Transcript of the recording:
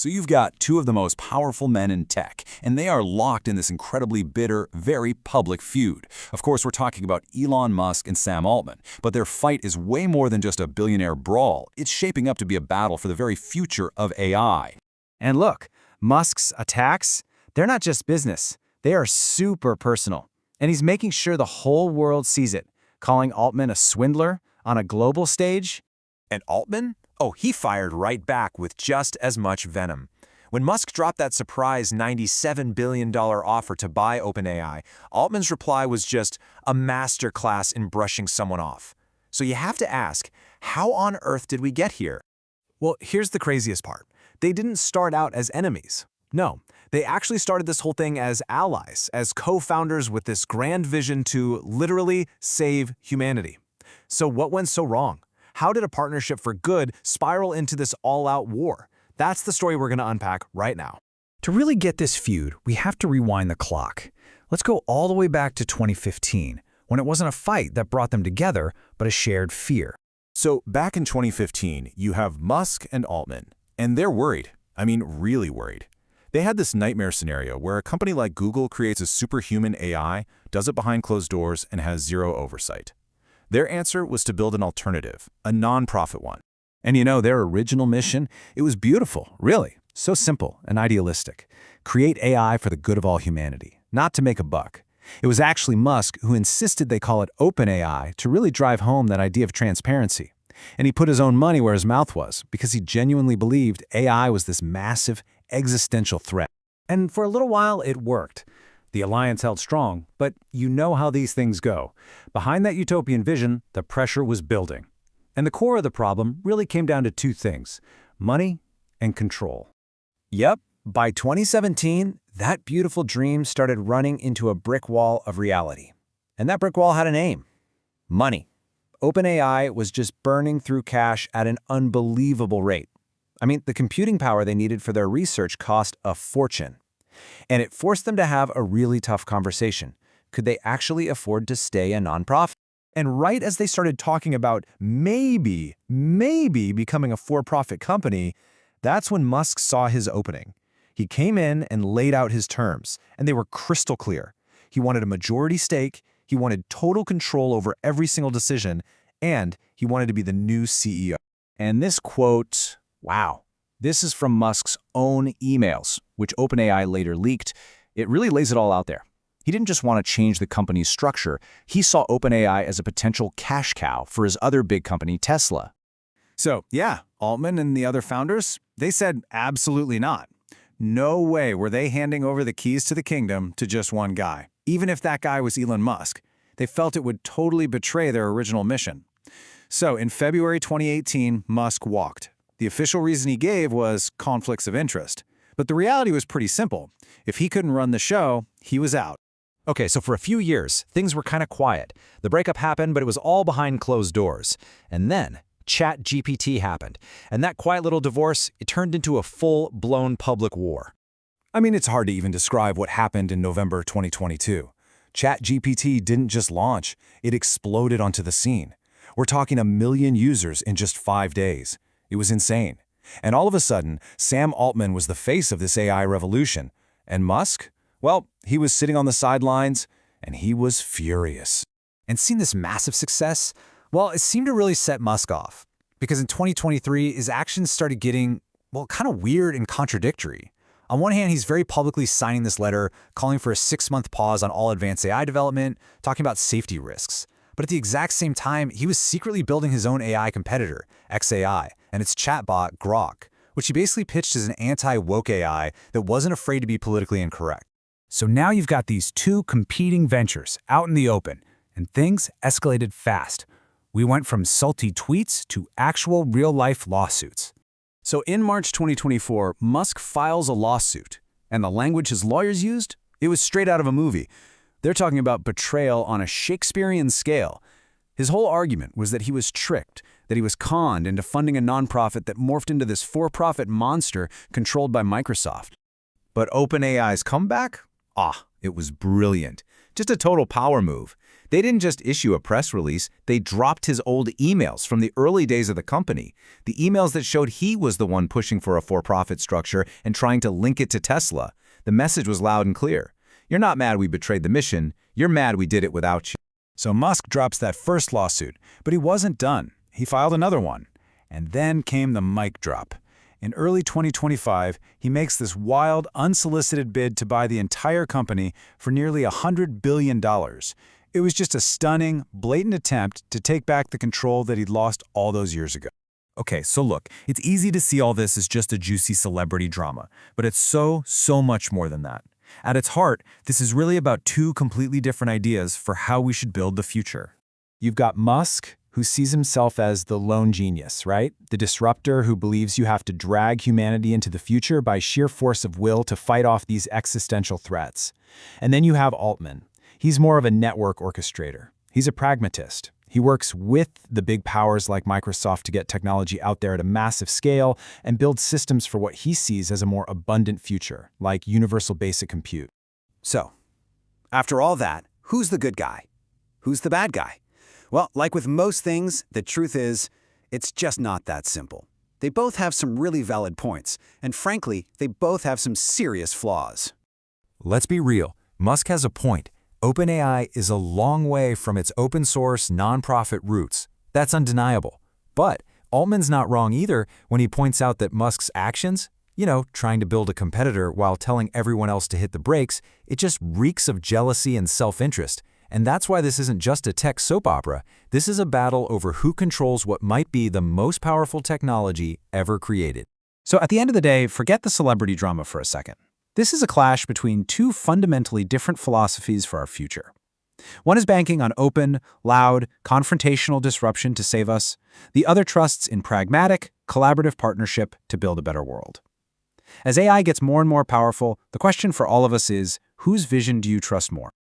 So you've got two of the most powerful men in tech, and they are locked in this incredibly bitter, very public feud. Of course, we're talking about Elon Musk and Sam Altman, but their fight is way more than just a billionaire brawl. It's shaping up to be a battle for the very future of AI. And look, Musk's attacks, they're not just business. They are super personal. And he's making sure the whole world sees it, calling Altman a swindler on a global stage. And Altman? Oh, he fired right back with just as much venom. When Musk dropped that surprise $97 billion offer to buy OpenAI, Altman's reply was just a masterclass in brushing someone off. So you have to ask, how on earth did we get here? Well, here's the craziest part. They didn't start out as enemies. No, they actually started this whole thing as allies, as co-founders with this grand vision to literally save humanity. So what went so wrong? How did a partnership for good spiral into this all-out war? That's the story we're going to unpack right now. To really get this feud, we have to rewind the clock. Let's go all the way back to 2015, when it wasn't a fight that brought them together, but a shared fear. So back in 2015, you have Musk and Altman, and they're worried. I mean, really worried. They had this nightmare scenario where a company like Google creates a superhuman AI, does it behind closed doors, and has zero oversight. Their answer was to build an alternative, a non-profit one. And you know, their original mission, it was beautiful, really. So simple and idealistic. Create AI for the good of all humanity, not to make a buck. It was actually Musk who insisted they call it OpenAI to really drive home that idea of transparency. And he put his own money where his mouth was because he genuinely believed AI was this massive, existential threat. And for a little while, it worked. The alliance held strong, but you know how these things go. Behind that utopian vision, the pressure was building. And the core of the problem really came down to two things: money and control. Yep, by 2017, that beautiful dream started running into a brick wall of reality. And that brick wall had a name: money. OpenAI was just burning through cash at an unbelievable rate. I mean, the computing power they needed for their research cost a fortune. And it forced them to have a really tough conversation. Could they actually afford to stay a nonprofit? And right as they started talking about maybe becoming a for-profit company, that's when Musk saw his opening. He came in and laid out his terms, and they were crystal clear. He wanted a majority stake, he wanted total control over every single decision, and he wanted to be the new CEO. And this quote, wow, this is from Musk's own emails, which OpenAI later leaked. It really lays it all out there. He didn't just want to change the company's structure. He saw OpenAI as a potential cash cow for his other big company, Tesla. So, yeah, Altman and the other founders, they said absolutely not. No way were they handing over the keys to the kingdom to just one guy, even if that guy was Elon Musk. They felt it would totally betray their original mission. So, in February 2018, Musk walked. The official reason he gave was conflicts of interest. But the reality was pretty simple. If he couldn't run the show, he was out. Okay, so for a few years, things were kind of quiet. The breakup happened, but it was all behind closed doors. And then ChatGPT happened. And that quiet little divorce, it turned into a full-blown public war. I mean, it's hard to even describe what happened in November 2022. ChatGPT didn't just launch, it exploded onto the scene. We're talking 1 million users in just 5 days. It was insane. And all of a sudden, Sam Altman was the face of this AI revolution. And Musk? Well, he was sitting on the sidelines, and he was furious. And seeing this massive success, well, it seemed to really set Musk off. Because in 2023, his actions started getting, well, kind of weird and contradictory. On one hand, he's very publicly signing this letter, calling for a 6-month pause on all advanced AI development, talking about safety risks. But at the exact same time, he was secretly building his own AI competitor, xAI, and its chatbot, Grok, which he basically pitched as an anti-woke AI that wasn't afraid to be politically incorrect. So now you've got these two competing ventures out in the open, and things escalated fast. We went from salty tweets to actual real-life lawsuits. So in March 2024, Musk files a lawsuit. And the language his lawyers used? It was straight out of a movie. They're talking about betrayal on a Shakespearean scale. His whole argument was that he was tricked, that he was conned into funding a nonprofit that morphed into this for-profit monster controlled by Microsoft. But OpenAI's comeback? Ah, it was brilliant. Just a total power move. They didn't just issue a press release, they dropped his old emails from the early days of the company. The emails that showed he was the one pushing for a for-profit structure and trying to link it to Tesla. The message was loud and clear. You're not mad we betrayed the mission, you're mad we did it without you. So Musk drops that first lawsuit, but he wasn't done. He filed another one. And then came the mic drop. In early 2025, he makes this wild, unsolicited bid to buy the entire company for nearly $100 billion. It was just a stunning, blatant attempt to take back the control that he'd lost all those years ago. Okay, so look, it's easy to see all this as just a juicy celebrity drama, but it's so much more than that. At its heart, this is really about two completely different ideas for how we should build the future. You've got Musk, who sees himself as the lone genius, right? The disruptor who believes you have to drag humanity into the future by sheer force of will to fight off these existential threats. And then you have Altman. He's more of a network orchestrator. He's a pragmatist. He works with the big powers like Microsoft to get technology out there at a massive scale and build systems for what he sees as a more abundant future, like universal basic compute. So, after all that, who's the good guy? Who's the bad guy? Well, like with most things, the truth is, it's just not that simple. They both have some really valid points, and frankly, they both have some serious flaws. Let's be real, Musk has a point. OpenAI is a long way from its open-source, nonprofit roots. That's undeniable. But Altman's not wrong either when he points out that Musk's actions, trying to build a competitor while telling everyone else to hit the brakes, it just reeks of jealousy and self-interest. And that's why this isn't just a tech soap opera. This is a battle over who controls what might be the most powerful technology ever created. So at the end of the day, forget the celebrity drama for a second. This is a clash between two fundamentally different philosophies for our future. One is banking on open, loud, confrontational disruption to save us. The other trusts in pragmatic, collaborative partnership to build a better world. As AI gets more and more powerful, the question for all of us is, whose vision do you trust more?